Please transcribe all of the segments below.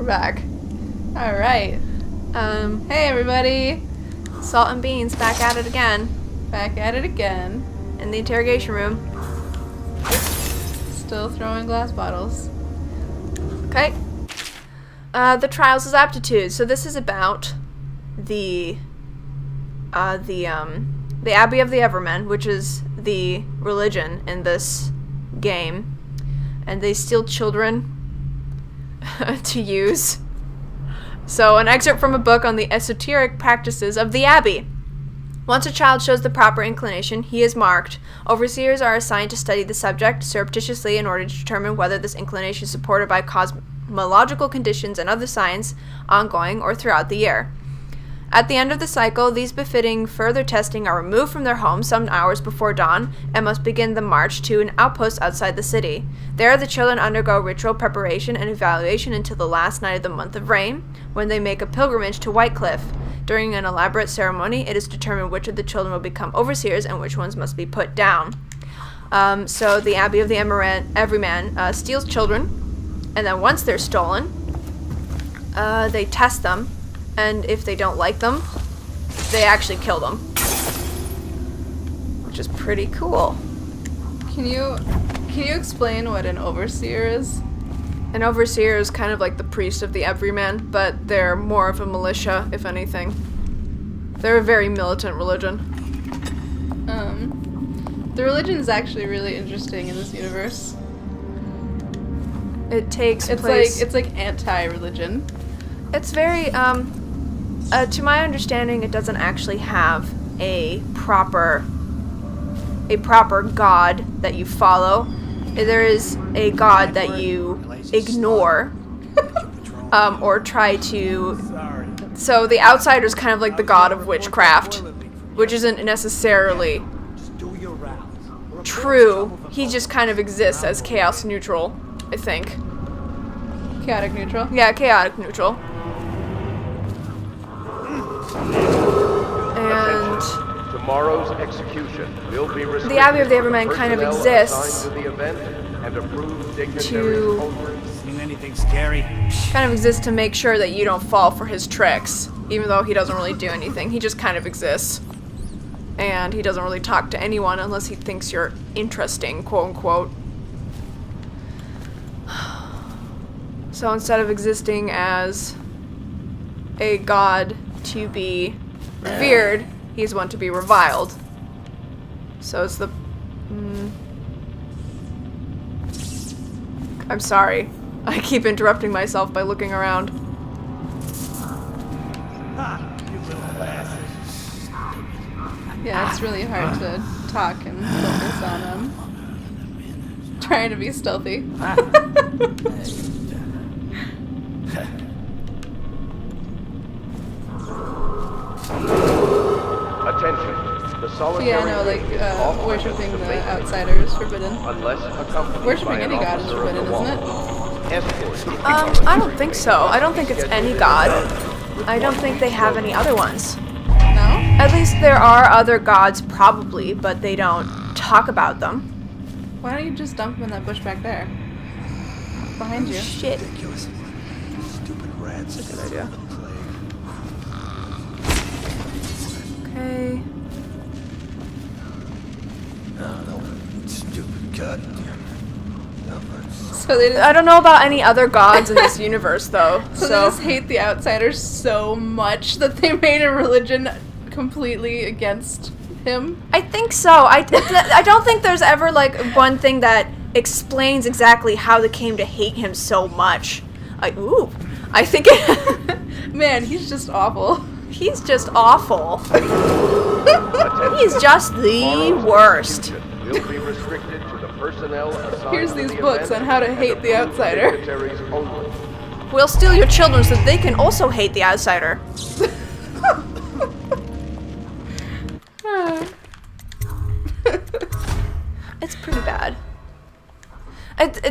back. Alright. Hey everybody! Salt and Beans back at it again. Back at it again. In the interrogation room. Still throwing glass bottles. Okay. The Trials of Aptitude. So this is about the Abbey of the Evermen, which is the religion in this game. And they steal children to use. So, an excerpt from a book on the esoteric practices of the Abbey. Once a child shows the proper inclination, he is marked. Overseers are assigned to study the subject surreptitiously in order to determine whether this inclination is supported by cosmological conditions and other signs, ongoing or throughout the year. At the end of the cycle, these befitting further testing are removed from their homes some hours before dawn and must begin the march to an outpost outside the city. There, the children undergo ritual preparation and evaluation until the last night of the month of rain, when they make a pilgrimage to Whitecliff. During an elaborate ceremony, it is determined which of the children will become overseers and which ones must be put down. So the Abbey of the Everyman steals children, and then once they're stolen, they test them. And if they don't like them, they actually kill them. Which is pretty cool. Can you explain what an overseer is? An overseer is kind of like the priest of the Everyman, but they're more of a militia, if anything. They're a very militant religion. The religion is actually really interesting in this universe. It takes place... It's like anti-religion. It's very, to my understanding, it doesn't actually have a proper god that you follow. There is a god that you ignore, or try to... So the outsider is kind of like the god of witchcraft, which isn't necessarily true. He just kind of exists as chaos neutral, I think. Chaotic neutral? Yeah, chaotic neutral. And tomorrow's execution will be restricted. The Abbey of the Everman kind of exists to the event and approved dignitaries to only. Seen anything scary? kind of exists to make sure that you don't fall for his tricks, even though he doesn't really do anything. He just kind of exists. And he doesn't really talk to anyone unless he thinks you're interesting, quote unquote. So instead of existing as a god to be revered, he's one to be reviled. So it's the... I'm sorry. I keep interrupting myself by looking around. Yeah, it's really hard to talk and focus on trying to be stealthy. Attention. The solitary Yeah, no, like, is off worshipping limits to the make outsider is forbidden. unless accompanied Worshipping by an any god is officer of forbidden, the law. isn't it? Escort. I don't think so. I don't think it's any god. I don't think they have any other ones. No? At least there are other gods, probably, but they don't talk about them. Why don't you just dump them in that bush back there? Behind you. Shit. Ridiculous. Stupid rats. Good idea. Okay. No. Stupid goddamn. So they just, I don't know about any other gods in this universe, though. so they just hate the outsiders so much that they made a religion completely against him. I think so. I don't think there's ever, like, one thing that explains exactly how they came to hate him so much. I think Man, he's just awful. he's just awful. He's just the Tomorrow's worst. execution will be restricted to the personnel assigned Here's to these the books event on how to and hate the approved outsider. dignitaries only. We'll steal your children so they can also hate the outsider. It's pretty bad.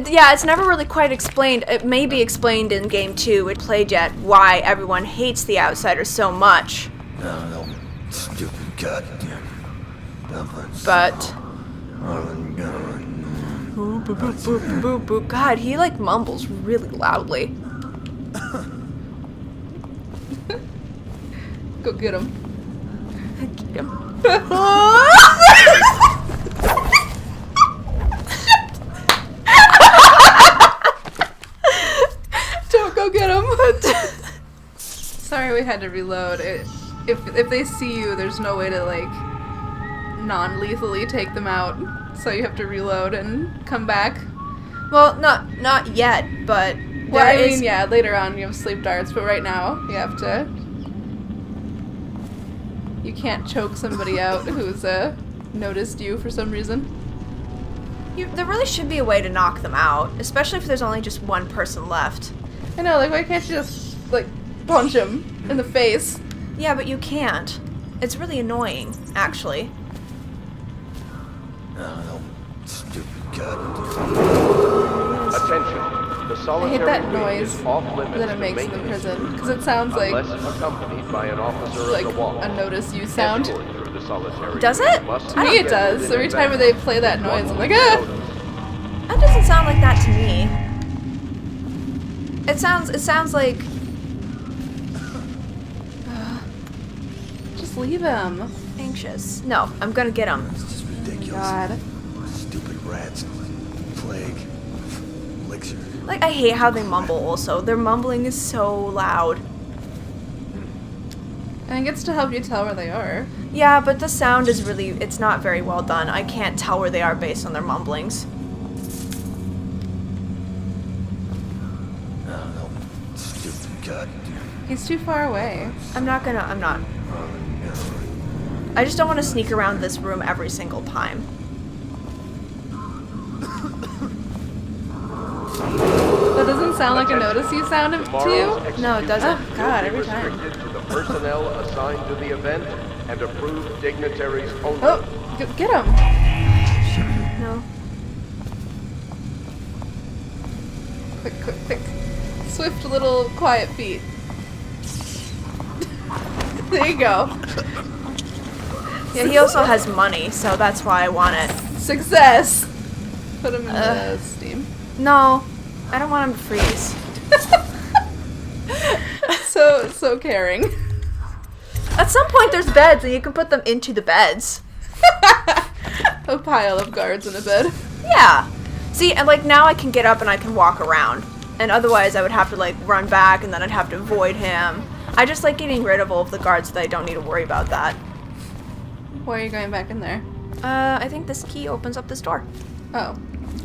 Yeah, it's never really quite explained. It may be explained in Game 2, it played yet, why everyone hates the outsider so much. No. Stupid goddamn. But... God, he like mumbles really loudly. Go get him. Get him. Don't go get him. Sorry, we had to reload. If they see you, there's no way to like non-lethally take them out. So you have to reload and come back. Well, not yet, but Well, I there mean, is. yeah, later on you have sleep darts, but right now you have to. You can't choke somebody out who's noticed you for some reason. There really should be a way to knock them out, especially if there's only just one person left. I know, like, why can't you just, like, punch him in the face? Yeah, but you can't. It's really annoying, actually. No, stupid goddamn. Attention. The I solitary hate that wing noise is off limits that it to makes in the maintenance prison, because it sounds like accompanied by an officer like of the wall. a notice you sound. Escort through the solitary Does wing it? must To be me it scheduled does. in Every time advance they play that with noise, 1 I'm like, week's ah! notice. That doesn't sound like that to me. It sounds like Just leave him. anxious. No, I'm gonna get him. It's just ridiculous. God. Stupid rats. Plague. Elixir. Like, I hate how they mumble also. Their mumbling is so loud. And it gets to help you tell where they are. Yeah, but the sound is really, it's not very well done. I can't tell where they are based on their mumblings. No, stupid goddamn. He's too far away. I'm not. I just don't want to sneak around this room every single time. That doesn't sound like a notice you sound to Tomorrow's you? No, it doesn't. execution God, will be every time. restricted to the personnel assigned to the event and approved dignitaries only. Oh, get him. No. Quick, quick, quick. Swift little quiet feet. There you go. Yeah, he also has money, so that's why I want it. Success. Put him in the steam. No, I don't want him to freeze. So caring. At some point, there's beds, and you can put them into the beds. A pile of guards in a bed. Yeah. See, and like now I can get up and I can walk around. And otherwise I would have to like run back and then I'd have to avoid him. I just like getting rid of all of the guards so that I don't need to worry about that. Why are you going back in there? I think this key opens up this door. Oh.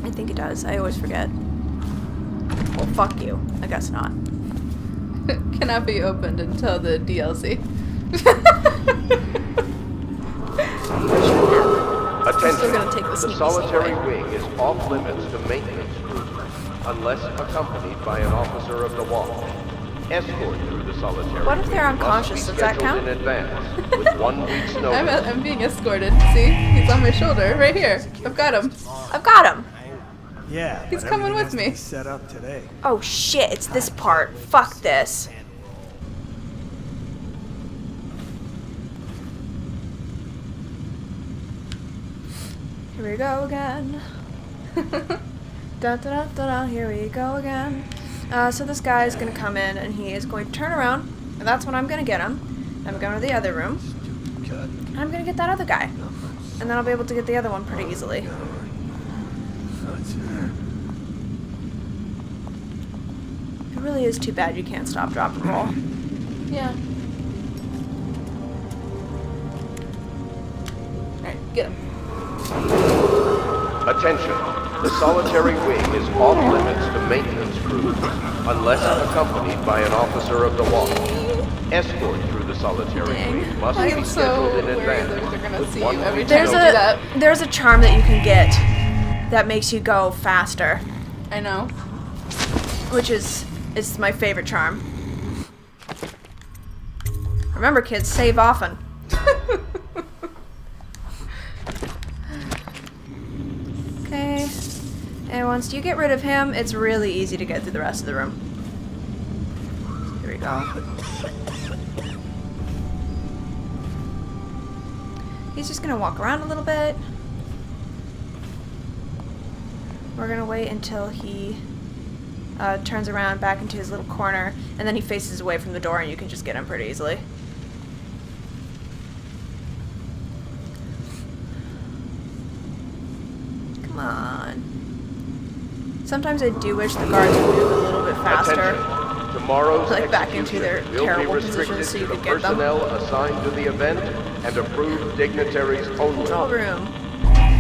I think it does. I always forget. Well, fuck you. I guess not. Cannot be opened until the DLC. Attention. Still gonna take the The sneaky solitary sneak wing is off limits to maintenance crew unless accompanied by an officer of the wall. Escort through the solitary What if they're wing must unconscious? be Does that scheduled count? in advance with 1 week's notice. I'm being escorted. See? He's on my shoulder. Right here. I've got him. I've got him. Yeah, He's but coming everything with has to me. be set up today. Oh shit, it's this part. Fuck this. Here we go again. Da da da da da, here we go again. So this guy is gonna come in and he is going to turn around, and that's when I'm gonna get him. I'm going to the other room, Stupid goddamn. and I'm gonna get that other guy. And then I'll be able to get the other one pretty easily. It really is too bad you can't stop, drop, and roll. Yeah. Alright, get him. Attention. The solitary wing is off limits to maintenance crew unless accompanied by an officer of the wall. Escort through the solitary wing must I be am so scheduled in worried advance that they're gonna with see 1 you every week's time There's you notice. do that. there's a charm that you can get that makes you go faster, I know. which is my favorite charm. Remember, kids, save often. Okay. And once you get rid of him, it's really easy to get through the rest of the room. Here we go. He's just gonna walk around a little bit. We're gonna wait until he turns around back into his little corner, and then he faces away from the door and you can just get him pretty easily. Come on. Sometimes I do wish the guards would move a little bit faster. Attention. Tomorrow's Like back into their execution will be terrible restricted positions so you to the could get them. personnel assigned to the event and approved dignitaries only. Control room.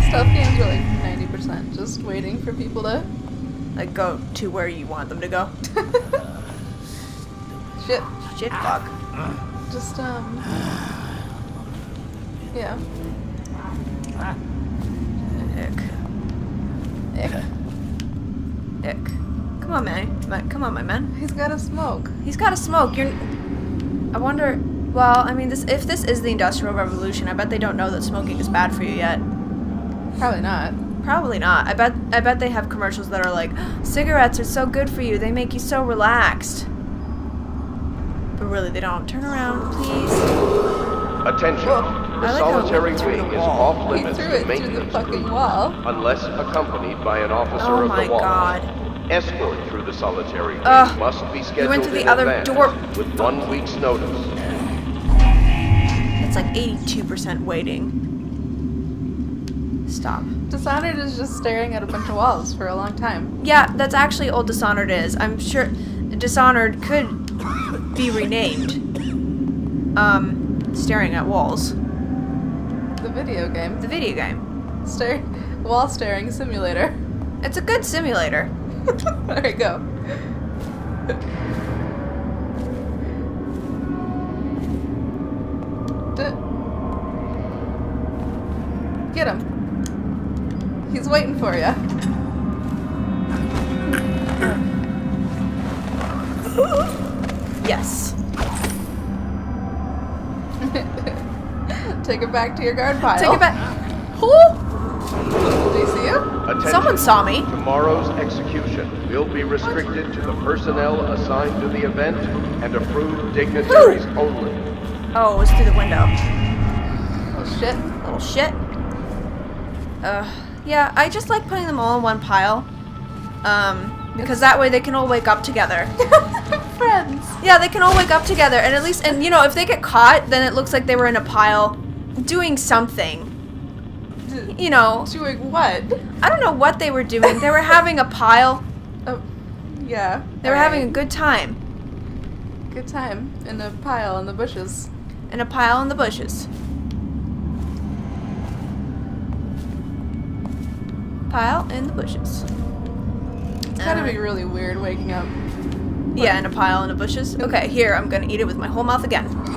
Stealth games are like 90%, just waiting for people to. Like, go to where you want them to go. Shit. Shit, fuck. Just, yeah. Ick. Ick. Ick. Come on, man. Come on, my man. He's gotta smoke. He's got to smoke. I wonder. Well, I mean, if this is the Industrial Revolution, I bet they don't know that smoking is bad for you yet. Probably not. Probably not. I bet they have commercials that are like, cigarettes are so good for you. They make you so relaxed. But really, they don't. Turn around, please. Attention. I The like how it solitary went through wing the is wall. off He limits threw to it through the maintenance fucking crew, wall. unless accompanied by an officer Oh of my the wall. god. Escort through the solitary wing Ugh. must be He scheduled went through the in other advance door. with 1 week's notice. It's like 82% waiting. Stop. Dishonored is just staring at a bunch of walls for a long time. Yeah, that's actually all Dishonored is. I'm sure Dishonored could be renamed. Staring at walls. The video game. The video game. Wall staring simulator. It's a good simulator. There we go. Get him. He's waiting for you. Yes. Take it back to your guard pile. Take it back. Who? Do you see you? Attention. Someone saw me. Tomorrow's execution will be restricted to the personnel assigned to the event and approved dignitaries only. Oh, it was through the window. Oh shit. Little shit. Yeah, I just like putting them all in one pile. Because that way they can all wake up together. Friends. Yeah, they can all wake up together, and at least, and you know, if they get caught, then it looks like they were in a pile doing something. You know, Doing what? I don't know what they were doing. They were having a pile. Oh, yeah. They were having a good time. good time in a pile in the bushes. In a pile in the bushes. Pile in the bushes. It's gotta be really weird waking up. Yeah, in a pile in the bushes. Okay, here, I'm gonna eat it with my whole mouth again. Attention.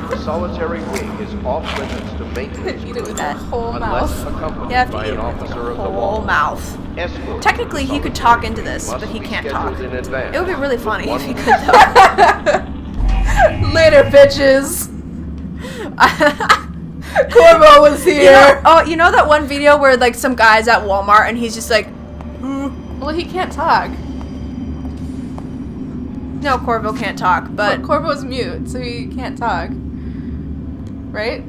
The solitary wing is off limits to maintenance Eat it with that that whole unless mouth. accompanied You have to by eat an it with officer your of the whole wall. mouth. Escort Technically, he could talk into this, but he can't talk. In advance. It would be really funny With if he 1 could, though. Later, bitches. Corvo was here. You know that one video where like some guy's at Walmart and he's just like, Well, he can't talk. no, Corvo can't talk, but Corvo's mute, so he can't talk. Right?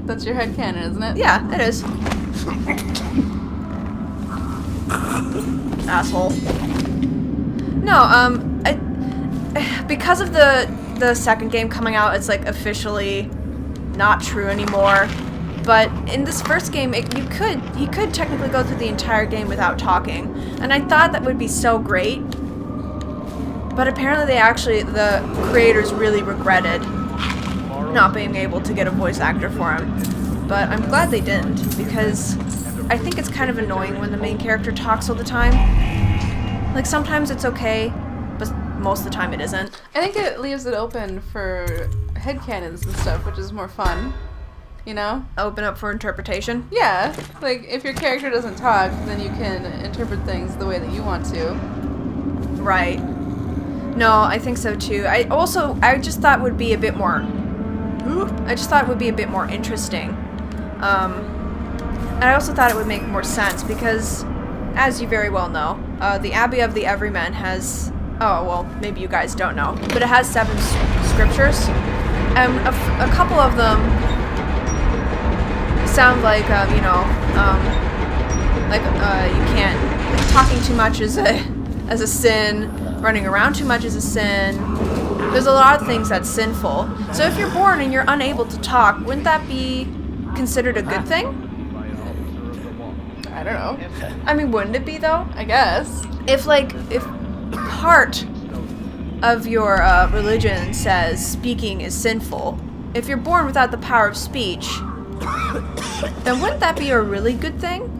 That's your headcanon, isn't it? yeah, it is. Asshole. No, because of the second game coming out, it's like officially not true anymore. But in this first game, he could technically go through the entire game without talking, and I thought that would be so great. But apparently, the creators really regretted not being able to get a voice actor for him. But I'm glad they didn't, because I think it's kind of annoying when the main character talks all the time. Like, sometimes it's okay, but most of the time it isn't. I think it leaves it open for headcanons and stuff, which is more fun. You know? Open up for interpretation. Yeah. Like, if your character doesn't talk, then you can interpret things the way that you want to. Right. No, I think so too. I just thought would be a bit more. I just thought it would be a bit more interesting. And I also thought it would make more sense because, as you very well know, the Abbey of the Everyman has. Oh well, maybe you guys don't know, but it has 7 scriptures, and a couple of them sound like you can't. Like, talking too much is a sin. Running around too much is a sin. There's a lot of things that's sinful. So if you're born and you're unable to talk, wouldn't that be considered a good thing? I don't know. I mean, wouldn't it be though? I guess. If part of your religion says speaking is sinful, if you're born without the power of speech, then wouldn't that be a really good thing?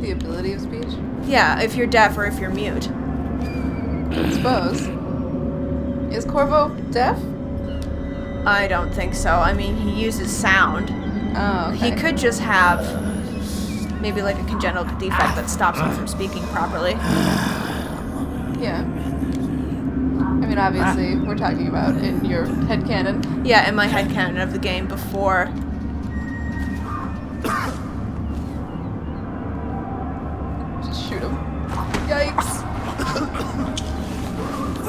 The ability of speech? Yeah, if you're deaf or if you're mute. I suppose. Is Corvo deaf? I don't think so. I mean, he uses sound. Oh, okay. He could just have maybe like a congenital defect that stops him from speaking properly. Yeah. I mean, obviously, we're talking about in your headcanon. Yeah, in my headcanon of the game before. Just shoot him. Yikes.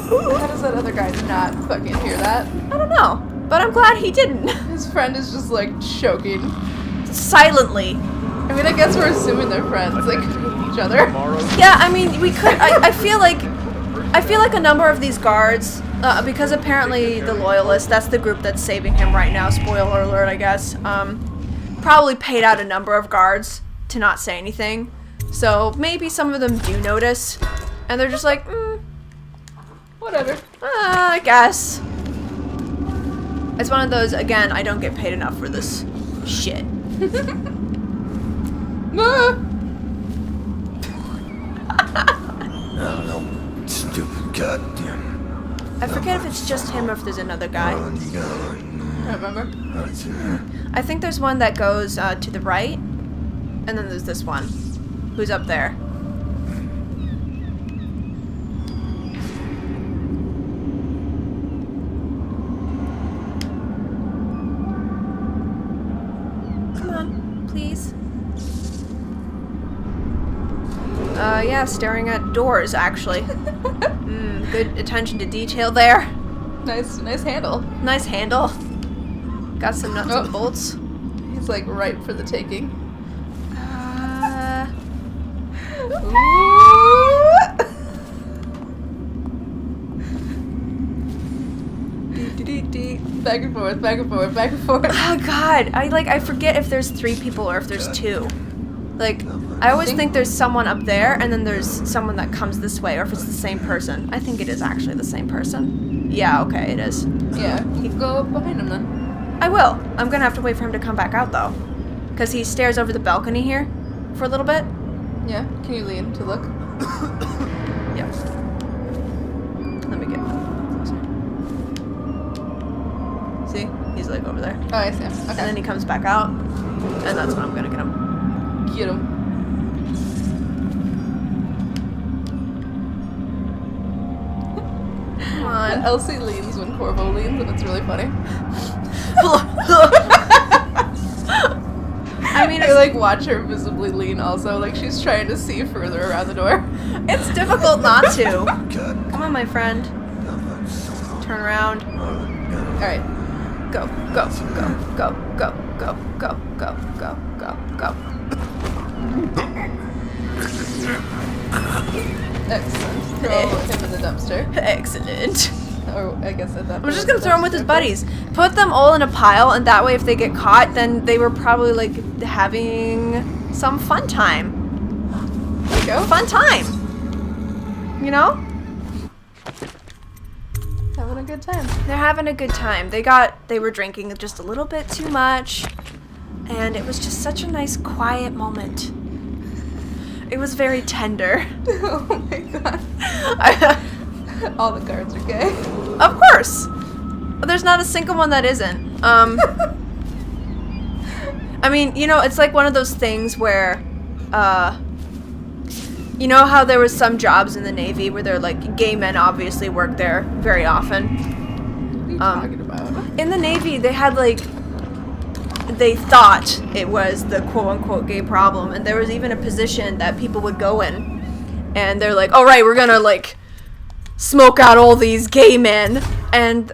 How does that other guy not fucking hear that? I don't know, but I'm glad he didn't. His friend is just like choking. Silently. I mean, I guess we're assuming they're friends, like each other. Yeah, I mean, we could. I feel like a number of these guards, because apparently the loyalists, that's the group that's saving him right now. Spoiler alert, I guess. Probably paid out a number of guards to not say anything. So maybe some of them do notice, and they're just like, Whatever. I guess. It's one of those, again, I don't get paid enough for this shit. Ah! No, stupid goddamn. I forget if it's just him or if there's another guy. I don't remember. I think there's one that goes to the right, and then there's this one, who's up there. Come on, please. Yeah, staring at doors, actually. Good attention to detail there. Nice handle. Nice handle. Got some nuts and bolts. He's like ripe for the taking. Back and forth, back and forth, back and forth. Oh god, I forget if there's 3 people or if there's 2. Like, I always think there's someone up there and then there's someone that comes this way, or if it's the same person. I think it is actually the same person. Yeah, okay, it is. Yeah, you can go up behind him then. I will. I'm gonna have to wait for him to come back out though. Because he stares over the balcony here for a little bit. Yeah, can you lean to look? Yeah. Let me get closer. See? He's like over there. Oh, I see him. Okay. And then he comes back out, and that's when I'm gonna get him. Get him. Come on. Elsie leans when Corvo leans, and it's really funny. I mean, I like watch her visibly lean also, like she's trying to see further around the door. it's difficult not to. God. Come on, my friend. Turn around. Alright. Go, go, go, go, go, go, go, go, go, go, go. Excellent. Throw him in the dumpster. Excellent. Or I guess at that I'm point just it's gonna throw him with his dumpster. buddies. Put them all in a pile, and that way if they get caught, then they were probably like having some fun time. There you go. Fun time. You know? Having a good time. They're having a good time. They were drinking just a little bit too much, and it was just such a nice quiet moment. It was very tender. Oh my god. All the guards are gay. Of course. There's not a single one that isn't. I mean, you know, it's like one of those things where, you know how there was some jobs in the Navy where they're like, gay men obviously work there very often. What are you talking about? In the Navy, they had like, they thought it was the quote-unquote gay problem, and there was even a position that people would go in, and they're like, all right, we're gonna like smoke out all these gay men, and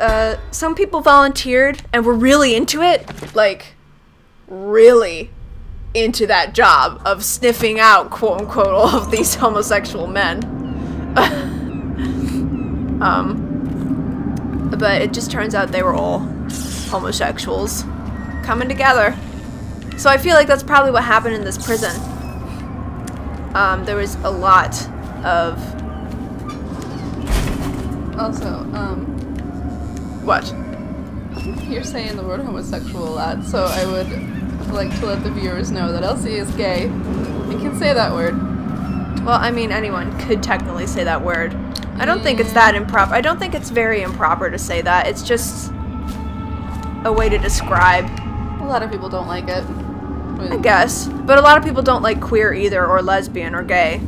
some people volunteered and were really into it, like really into that job of sniffing out quote-unquote all of these homosexual men. But it just turns out they were all homosexuals coming together. So I feel like that's probably what happened in this prison. There was a lot of... Also, What? you're saying the word homosexual a lot, so I would like to let the viewers know that Elsie is gay. You can say that word. Well, I mean, anyone could technically say that word. I don't think it's that improper. I don't think it's very improper to say that. It's just a way to describe. A lot of people don't like it. I guess. But a lot of people don't like queer either, or lesbian, or gay.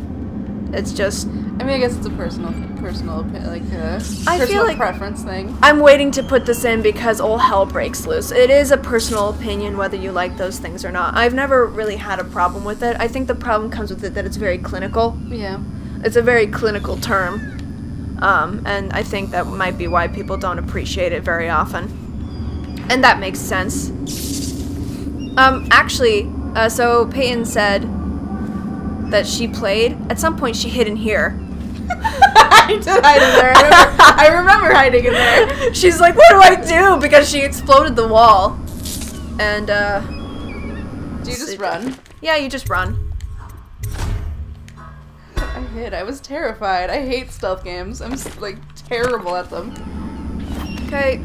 It's just... I mean, I guess it's a personal like I feel personal like- preference thing. I'm waiting to put this in because all hell breaks loose. It is a personal opinion whether you like those things or not. I've never really had a problem with it. I think the problem comes with it that it's very clinical. Yeah. It's a very clinical term. And I think that might be why people don't appreciate it very often. And that makes sense. Actually, so Peyton said that she played. At some point, she hid in here. I did hide in there. I remember hiding in there. She's like, what do I do? Because she exploded the wall. And, Do you just run? yeah, you just run. I hid. I was terrified. I hate stealth games. I'm like terrible at them. Okay.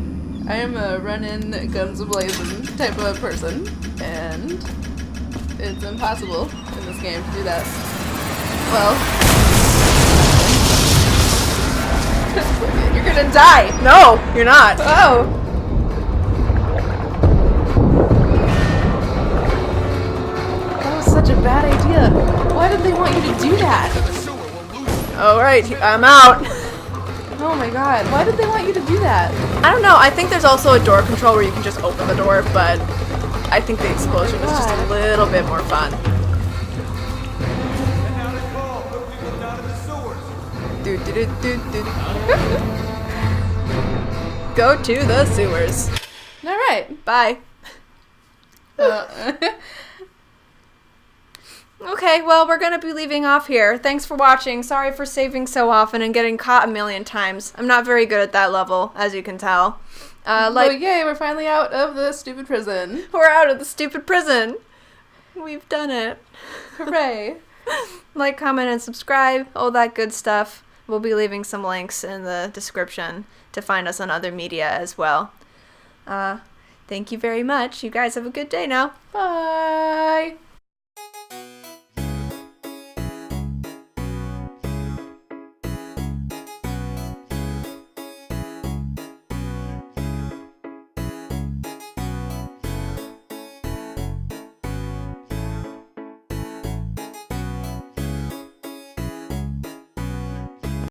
I am a run-in, guns a-blazing type of person, and it's impossible in this game to do that. Well, you're gonna die. No, you're not. Oh. That was such a bad idea. Why did they want you to do that? Alright, I'm out. Oh my god. Why did they want you to do that? I don't know. I think there's also a door control where you can just open the door, but I think the explosion is just a little bit more fun. Do, do, do, do, do. Go to the sewers. Alright. Bye. Okay, well, we're gonna be leaving off here. Thanks for watching. Sorry for saving so often and getting caught a million times. I'm not very good at that level, as you can tell. Like, yay, we're finally out of the stupid prison. We're out of the stupid prison. We've done it. Hooray. Like, comment, and subscribe. All that good stuff. We'll be leaving some links in the description to find us on other media as well. Thank you very much. You guys have a good day now. Bye.